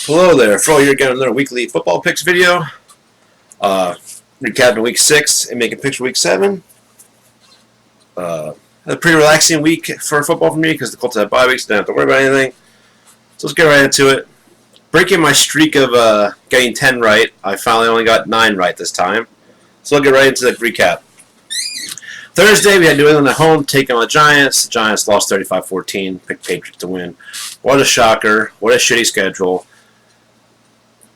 Hello there, Fro here again, another weekly football picks video. Recapping week 6 and making picks for week 7. A pretty relaxing week for football for me because the Colts have bye weeks, so I don't have to worry about anything. So let's get right into it. Breaking my streak of getting 10 right, I finally only got 9 right this time. So I'll get right into the recap. Thursday, we had New England at home taking on the Giants. The Giants lost 35-14, picked Patriots to win. What a shocker. What a shitty schedule.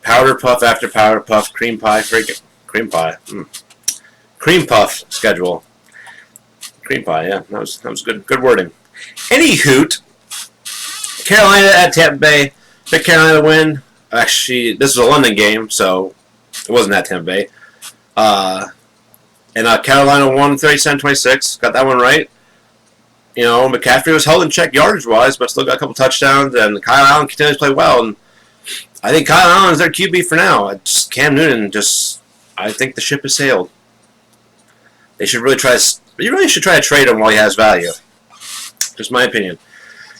Powder puff after powder puff, cream pie, cream pie. Cream puff schedule. Cream pie, yeah, that was good wording. Any hoot, Carolina at Tampa Bay. Picked Carolina to win. Actually, this was a London game, so it wasn't at Tampa Bay. And Carolina won 37-26. Got that one right. You know, McCaffrey was held in check yardage-wise, but still got a couple touchdowns. And Kyle Allen continues to play well. And I think Kyle Allen is their QB for now. Cam Newton I think the ship has sailed. They should really try. You really should try to trade him while he has value. Just my opinion.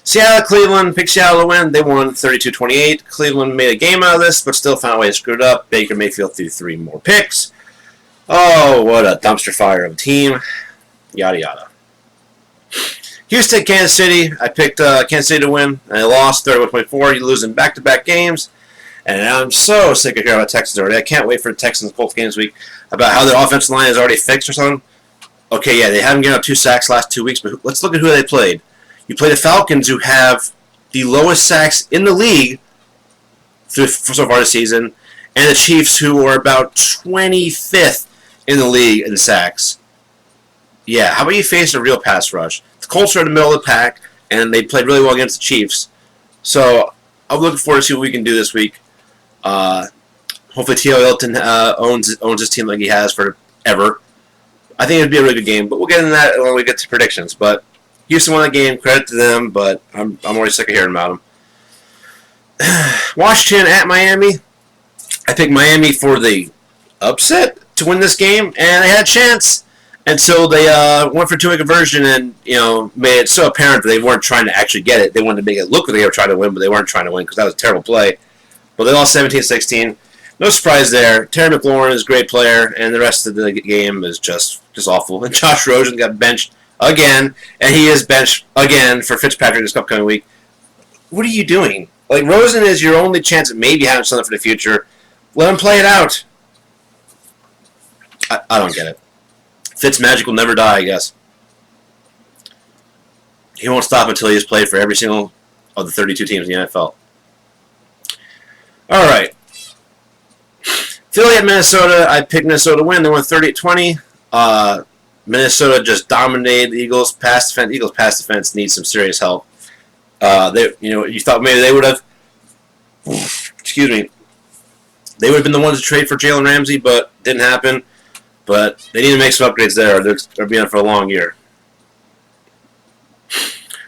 Seattle, Cleveland, picked Seattle to win. They won 32-28. Cleveland made a game out of this, but still found a way to screw it up. Baker Mayfield threw 3 more picks. Oh, what a dumpster fire of a team. Yada, yada. Houston, Kansas City. I picked Kansas City to win, and I lost 31-24. You're losing back-to-back games. And I'm so sick of hearing about Texans already. I can't wait for the Texans-Colts game this week about how their offensive line is already fixed or something. Okay, yeah, they haven't given up 2 sacks last 2 weeks, but let's look at who they played. You play the Falcons, who have the lowest sacks in the league so far this season, and the Chiefs, who are about 25th in the league in sacks. Yeah, how about you face a real pass rush? The Colts are in the middle of the pack, and they played really well against the Chiefs. So I'm looking forward to see what we can do this week. Hopefully T.O. Hilton owns his team like he has forever. I think it would be a really good game, but we'll get into that when we get to predictions. But Houston won that game. Credit to them, but I'm already sick of hearing about them. Washington at Miami. I picked Miami for the upset to win this game, and they had a chance. And so they went for 2-way conversion and, made it so apparent that they weren't trying to actually get it. They wanted to make it look like they were trying to win, but they weren't trying to win because that was a terrible play. But they lost 17-16. No surprise there. Terry McLaurin is a great player, and the rest of the game is just awful. And Josh Rosen got benched again, and he is benched again for Fitzpatrick this upcoming week. What are you doing? Like, Rosen is your only chance at maybe having something for the future. Let him play it out. I don't get it. Fitz magic will never die, I guess. He won't stop until he has played for every single of the 32 teams in the NFL. All right. Philly at Minnesota. I picked Minnesota to win. They won 38-20. Minnesota just dominated the Eagles. Eagles pass defense needs some serious help. You thought maybe they would have. Excuse me. They would have been the ones to trade for Jalen Ramsey, but didn't happen. But they need to make some upgrades there. They're being for a long year.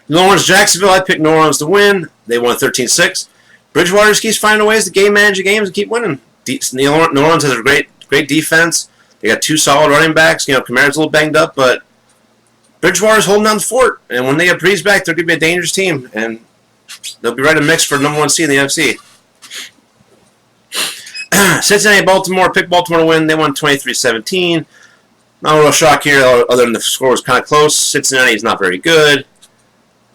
New Orleans, Jacksonville. I picked New Orleans to win. They won 13-6. Bridgewater just keeps finding ways to game manage the games and keep winning. New Orleans has a great defense. They got 2 solid running backs. Kamara's a little banged up, but Bridgewater's holding down the fort. And when they get Breeze back, they're going to be a dangerous team. And they'll be right in the mix for number 1 seed in the NFC. Cincinnati, Baltimore. Picked Baltimore to win. They won 23-17. Not a real shock here, other than the score was kind of close. Cincinnati is not very good.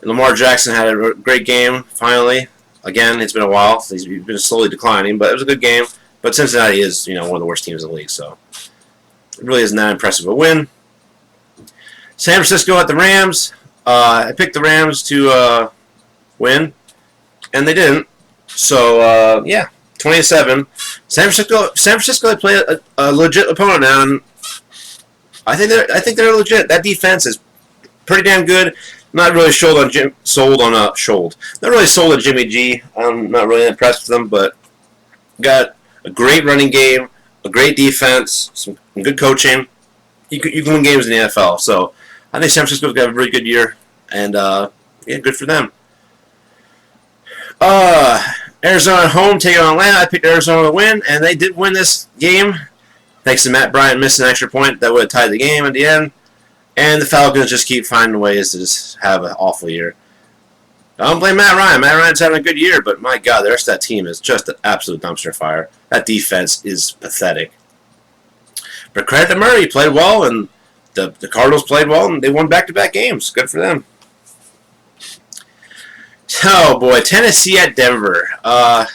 And Lamar Jackson had a great game, finally. Again, it's been a while. He's been slowly declining, but it was a good game. But Cincinnati is, one of the worst teams in the league, so it really isn't that impressive a win. San Francisco at the Rams. I picked the Rams to win, and they didn't. So, 20-7. San Francisco they play a legit opponent now, and I think they're legit. That defense is pretty damn good. Not really sold on Jimmy G. I'm not really impressed with them, but got a great running game, a great defense, some good coaching. You can win games in the NFL. So I think San Francisco's got a very good year, and good for them. Arizona at home taking on Atlanta. I picked Arizona to win, and they did win this game thanks to Matt Bryant missing an extra point that would have tied the game at the end. And the Falcons just keep finding ways to just have an awful year. I don't blame Matt Ryan. Matt Ryan's having a good year, but my God, the rest of that team is just an absolute dumpster fire. That defense is pathetic. But credit to Murray. He played well, and the Cardinals played well, and they won back-to-back games. Good for them. Oh, boy. Tennessee at Denver. I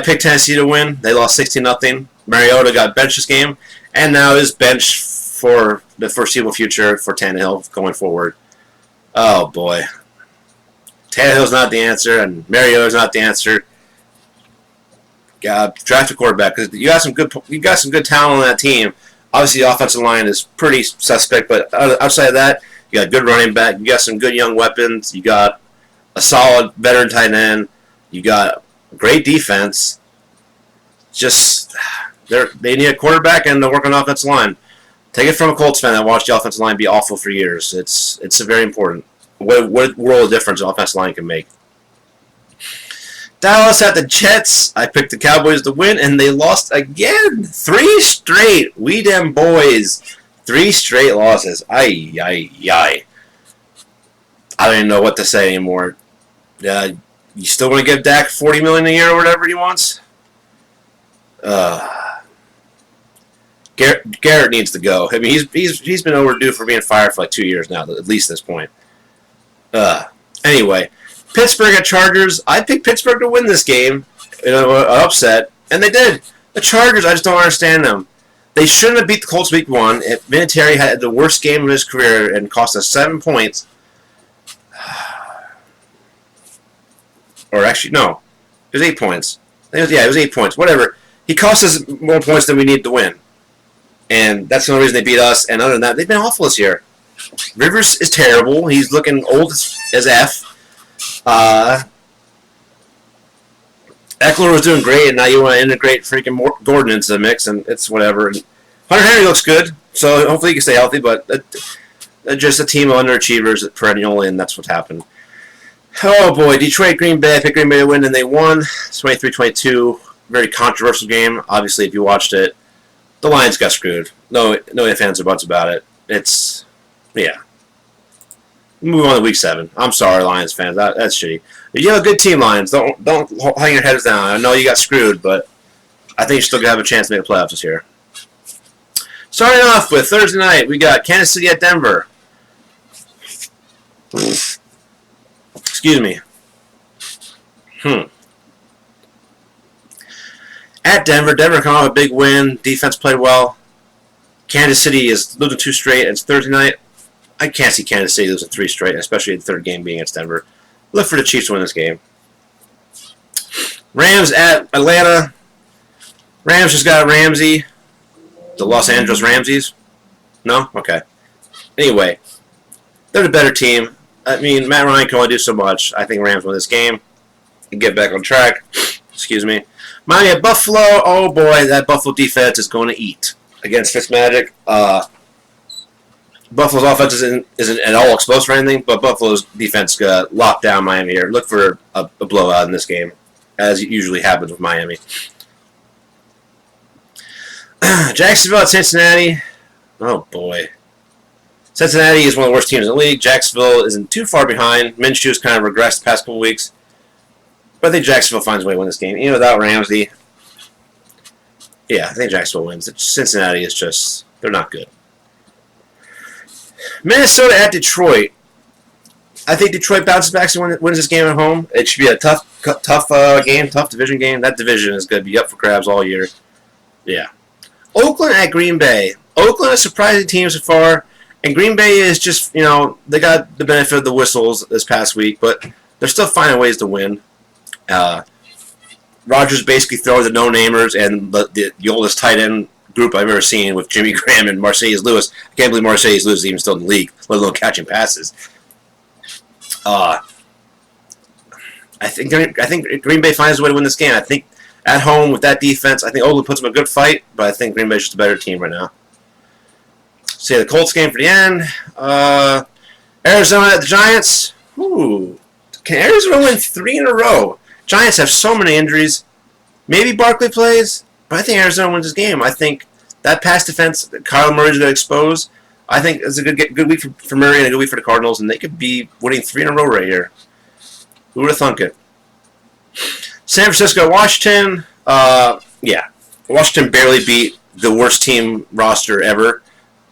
picked Tennessee to win. They lost 16-0. Mariota got benched this game, and now is benched for the foreseeable future for Tannehill going forward. Oh, boy. Tannehill's not the answer, and Mariota's not the answer. Draft a quarterback, because you got some good talent on that team. Obviously, the offensive line is pretty suspect, but outside of that, you got a good running back. You got some good young weapons. You got a solid veteran tight end. You got great defense. Just they need a quarterback and to work on the offensive line. Take it from a Colts fan that watched the offensive line be awful for years. It's very important. What world of difference the offensive line can make. Dallas at the Jets. I picked the Cowboys to win, and they lost again. 3 straight. We them boys. 3 straight losses. Ay. I don't even know what to say anymore. You still want to give Dak $40 million a year or whatever he wants? Garrett needs to go. I mean, he's been overdue for being fired for like 2 years now, at least at this point. Anyway. Pittsburgh at Chargers. I picked Pittsburgh to win this game, an upset, and they did. The Chargers, I just don't understand them. They shouldn't have beat the Colts week 1. Vinatieri had the worst game of his career and cost us 7 points. Or actually, no. It was 8 points. It was 8 points. Whatever. He cost us more points than we needed to win. And that's the only reason they beat us. And other than that, they've been awful this year. Rivers is terrible. He's looking old as F. Eckler was doing great, and now you want to integrate freaking Gordon into the mix, and it's whatever. And Hunter Henry looks good, so hopefully he can stay healthy, but just a team of underachievers perennially, and that's what happened. Oh boy, Detroit, Green Bay. I picked Green Bay to win, and they won. 23-22. Very controversial game. Obviously, if you watched it, the Lions got screwed. No ifs, ands, or buts about it. Yeah. Move on to week 7. I'm sorry, Lions fans. That's shitty. You have a good team, Lions. Don't hang your heads down. I know you got screwed, but I think you're still going to have a chance to make the playoffs this year. Starting off with Thursday night, we got Kansas City at Denver. Excuse me. At Denver. Denver coming off a big win. Defense played well. Kansas City is losing 2 straight. It's Thursday night. I can't see Kansas City losing 3 straight, especially the third game being against Denver. Look for the Chiefs to win this game. Rams at Atlanta. Rams just got Ramsey. The Los Angeles Ramses. No? Okay. Anyway, they're the better team. I mean, Matt Ryan can only do so much. I think Rams win this game and get back on track. Excuse me. Miami at Buffalo. Oh boy, that Buffalo defense is going to eat against Fitzmagic. Buffalo's offense isn't at all exposed for anything, but Buffalo's defense locked down Miami here. Look for a blowout in this game, as usually happens with Miami. Jacksonville at Cincinnati. Oh, boy. Cincinnati is one of the worst teams in the league. Jacksonville isn't too far behind. Minshew's kind of regressed the past couple weeks. But I think Jacksonville finds a way to win this game. Even without Ramsey. Yeah, I think Jacksonville wins. Cincinnati is just, they're not good. Minnesota at Detroit. I think Detroit bounces back and wins this game at home. It should be a tough game, tough division game. That division is going to be up for grabs all year. Yeah. Oakland at Green Bay. Oakland is a surprising team so far, and Green Bay is just, they got the benefit of the whistles this past week, but they're still finding ways to win. Rodgers basically throws the no-namers and the oldest tight end group I've ever seen with Jimmy Graham and Marcedes Lewis. I can't believe Marcedes Lewis is even still in the league, let alone catching passes. I think Green Bay finds a way to win this game. I think at home with that defense, I think Oakland puts them a good fight, but I think Green Bay's just a better team right now. Say the Colts game for the end. Arizona at the Giants. Ooh. Can Arizona win 3 in a row? Giants have so many injuries. Maybe Barkley plays, but I think Arizona wins this game. I think that pass defense that Kyle Murray's going to expose, I think it's a good week for Murray and a good week for the Cardinals, and they could be winning 3 in a row right here. Who would have thunk it? San Francisco, Washington. Yeah, Washington barely beat the worst team roster ever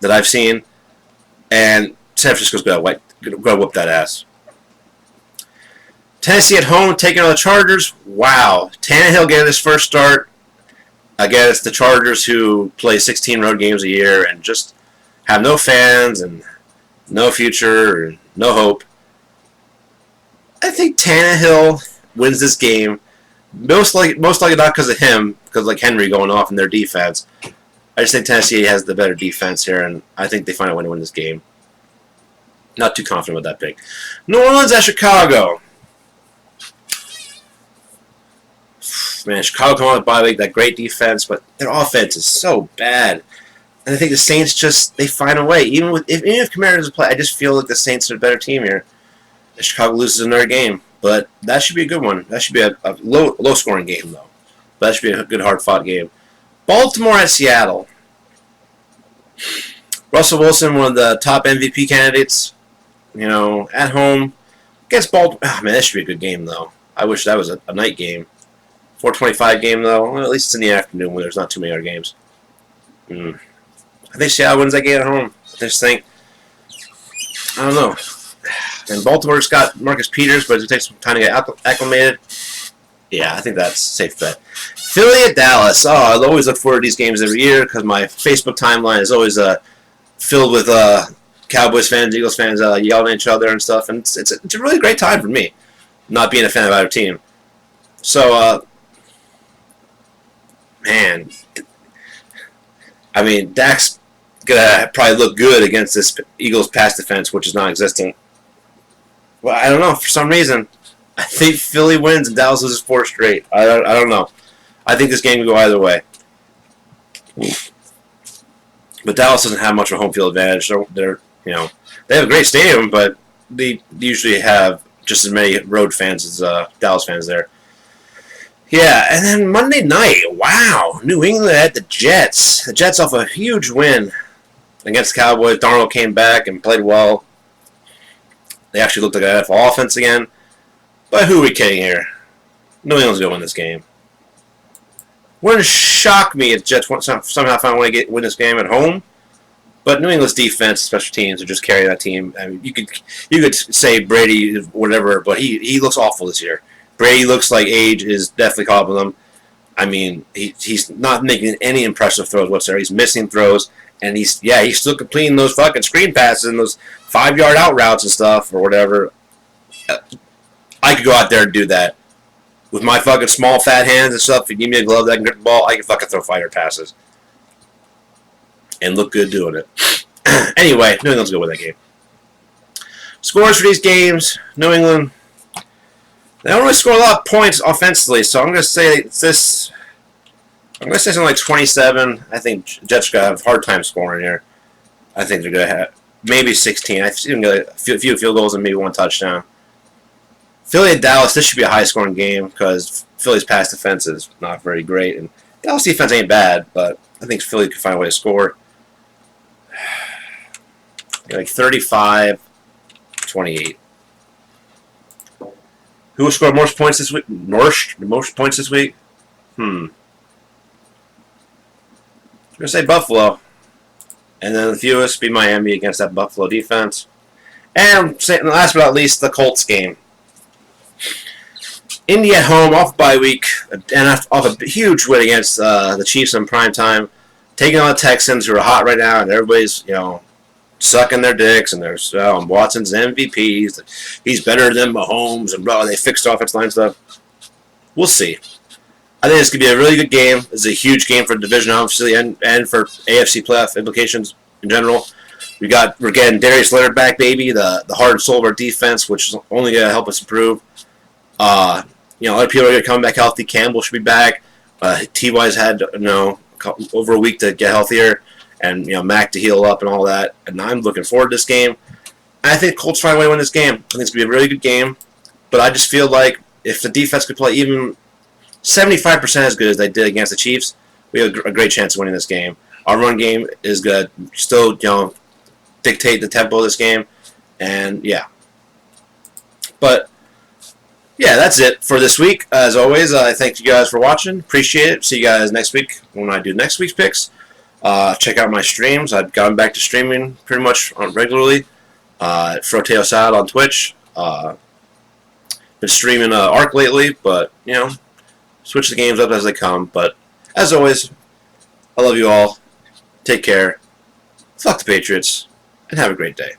that I've seen, and San Francisco's gonna whoop that ass. Tennessee at home taking on the Chargers. Wow, Tannehill getting his first start against the Chargers, who play 16 road games a year and just have no fans and no future and no hope. I think Tannehill wins this game. Most likely not because of him, because like Henry going off in their defense. I just think Tennessee has the better defense here, and I think they find a way to win this game. Not too confident with that pick. New Orleans at Chicago. Man, Chicago come on the bye week, that great defense, but their offense is so bad. And I think the Saints they find a way. Even if Kamara doesn't play, I just feel like the Saints are a better team here. And Chicago loses another game. But that should be a good one. That should be a low-scoring game, though. But that should be a good, hard-fought game. Baltimore at Seattle. Russell Wilson, one of the top MVP candidates, at home against Baltimore. Oh, man, that should be a good game, though. I wish that was a night game. 4:25 game, though. Well, at least it's in the afternoon when there's not too many other games. I think Seattle wins that game at home. I just think, I don't know. And Baltimore's got Marcus Peters, but it takes some time to get acclimated. Yeah, I think that's a safe bet. Philly at Dallas. Oh, I always look forward to these games every year because my Facebook timeline is always filled with Cowboys fans, Eagles fans yelling at each other and stuff. And it's a really great time for me, not being a fan of either team. So, man, I mean, Dak's gonna probably look good against this Eagles pass defense, which is non-existent. Well, I don't know. For some reason, I think Philly wins and Dallas loses 4 straight. I don't know. I think this game can go either way. But Dallas doesn't have much of a home field advantage. They have a great stadium, but they usually have just as many road fans as Dallas fans there. Yeah, and then Monday night, wow, New England at the Jets. The Jets off a huge win against the Cowboys. Darnold came back and played well. They actually looked like an NFL offense again. But who are we kidding here? New England's going to win this game. Wouldn't shock me if the Jets somehow find a way to win this game at home. But New England's defense, special teams, are just carrying that team. I mean, you could say Brady, whatever, but he looks awful this year. Brady looks like age is definitely caught up with him. I mean, he's not making any impressive throws whatsoever. He's missing throws, and he's still completing those fucking screen passes and those 5-yard out routes and stuff or whatever. I could go out there and do that with my fucking small fat hands and stuff. If you give me a glove that can grip the ball, I can fucking throw 5-yard passes and look good doing it. Anyway, New England's good with that game. Scores for these games: New England. They don't really score a lot of points offensively, so I'm going to say this. I'm going to say something like 27. I think Jets are going to have a hard time scoring here. I think they're going to have maybe 16. I see them get a few field goals and maybe 1 touchdown. Philly and Dallas, this should be a high-scoring game because Philly's pass defense is not very great, and Dallas defense ain't bad, but I think Philly could find a way to score. Like 35-28. Who will score most points this week? Most points this week? I'm going to say Buffalo. And then the fewest be Miami against that Buffalo defense. And last but not least, the Colts game. Indy at home, off bye week, and off a huge win against the Chiefs in prime time. Taking on the Texans, who are hot right now, and everybody's, sucking their dicks, and there's Watson's MVP. He's better than Mahomes, and they fixed offensive line stuff. We'll see. I think this could be a really good game. It's a huge game for the division, obviously, and for AFC playoff implications in general. We're getting Darius Leonard back, baby, the heart and soul of our defense, which is only going to help us improve. Other people are coming back healthy. Campbell should be back. T.Y.'s had over a week to get healthier. And, Mac to heal up and all that. And I'm looking forward to this game. I think Colts find a way to win this game. I think it's going to be a really good game. But I just feel like if the defense could play even 75% as good as they did against the Chiefs, we have a great chance of winning this game. Our run game is good. Still, dictate the tempo of this game. And yeah. But yeah, that's it for this week. As always, I thank you guys for watching. Appreciate it. See you guys next week when I do next week's picks. Check out my streams. I've gotten back to streaming pretty much regularly. Frotail Salad on Twitch. Been streaming Ark lately, but you know, switch the games up as they come. But as always, I love you all. Take care. Fuck the Patriots, and have a great day.